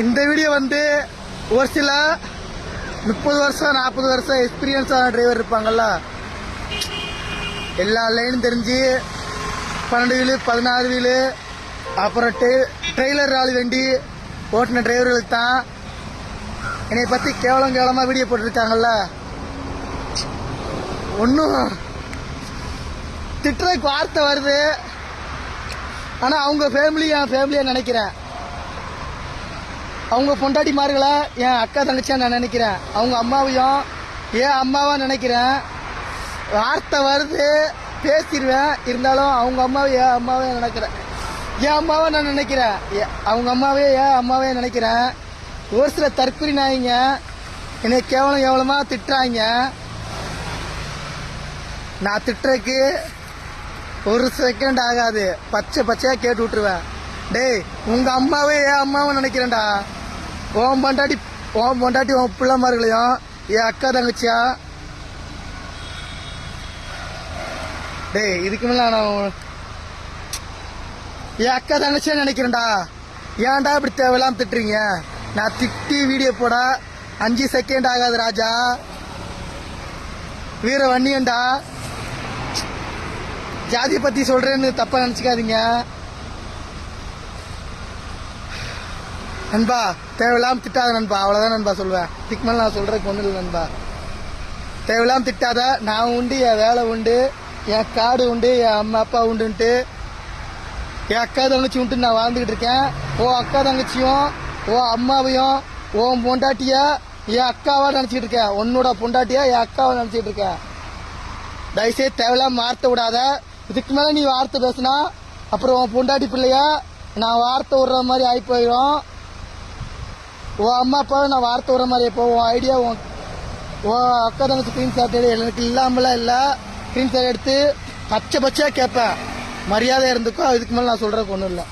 இந்த வீடியோ வந்து ஒரு சில 30 வருஷம் 40 வருஷம் எக்ஸ்பீரியன்ஸான டிரைவர் இருப்பாங்கல்ல, எல்லா லைனும் தெரிஞ்சு 12 வீலு 16 வீலு அப்புறம் ட்ரெய்லர் ராலி வண்டி ஓட்டின டிரைவர்களுக்கு தான் என்னை பற்றி கேவலமாக வீடியோ போட்டிருக்காங்கல்ல. ஒன்றும் திட்டுறதுக்கு வார்த்தை வருது, ஆனால் அவங்க ஃபேமிலி என் ஃபேமிலியாக நினைக்கிறேன். அவங்க பொண்டாட்டிமார்களை என் அக்கா தங்கச்சியா நான் நினைக்கிறேன். அவங்க அம்மாவையும் ஏன் அம்மாவா நினைக்கிறேன். வார்த்தை வருது பேசிடுவேன், இருந்தாலும் அவங்க அம்மாவை ஏன் அம்மாவே நினைக்கிறேன். என் அம்மாவை நான் நினைக்கிறேன், அவங்க அம்மாவே ஏன் அம்மாவே நினைக்கிறேன். ஒரு சில தற்கொலை நாய்ங்க என்னை கேவலமாக திட்டுறாங்க. நான் திட்டுறதுக்கு ஒரு செகண்ட் ஆகாது, பச்சையாக கேட்டு விட்டுருவேன். டேய், உங்கள் அம்மாவே என் அம்மாவை நினைக்கிறேன்டா. உன் பொண்டாட்டி உன் பிள்ளைமார்களையும் என் அக்கா தங்கச்சியா. டேய், இதுக்கு மேலே நான் என் அக்கா தங்கச்சியா நினைக்கிறேன்டா. ஏன்டா இப்படி தேவையில்லாம திட்டுறீங்க? நான் திட்டி வீடியோ போட 5 செகண்ட் ஆகாது ராஜா. வீர வன்னியன்டா. ஜாதியை பற்றி சொல்கிறேன்னு தப்பாக நினச்சிக்காதீங்க நண்பா. தேவையில்லாமல் திட்டாத நண்பா, அவ்வளோதான் நண்பா சொல்லுவேன். இதுக்கு மேலே நான் சொல்கிறதுக்கு ஒன்றும் இல்லை நண்பா. தேவையில்லாமல் திட்டாத. நான் உண்டு, என் வேலை உண்டு, என் காடு உண்டு, என் அம்மா அப்பா உண்டுன்ட்டு என் அக்கா தங்கச்சி உண்டு நான் வாழ்ந்துக்கிட்டு இருக்கேன். ஓ அக்கா தங்கச்சியும் ஓ அம்மாவையும் ஓன் பொண்டாட்டியா என் அக்காவா நினச்சிக்கிட்டு இருக்கேன். உன்னோட பொண்டாட்டியா என் அக்காவை நினச்சிக்கிட்டு இருக்கேன். தயவுசெய்து தேவையில்லாமல் வார்த்தை விடாத. இதுக்கு மேலே நீ வார்த்தை பேசுனா அப்புறம் உன் பொண்டாட்டி பிள்ளையா நான் வார்த்தை விடுற மாதிரி ஆகி போயிடும். உன் அம்மா அப்பாவை நான் வார்த்தை விடுற மாதிரி இப்போ உன் ஐடியா உன் அக்கா தங்கச்சி ஸ்க்ரீன் ஷாட் எனக்கு இல்லாமலாம் இல்லை. ஸ்க்ரீன் ஷாட் எடுத்து பச்சையாக கேட்பேன். மரியாதை இருந்துக்கோ. இதுக்கு மேலே நான் சொல்கிறதுக்கு ஒன்றும் இல்லை.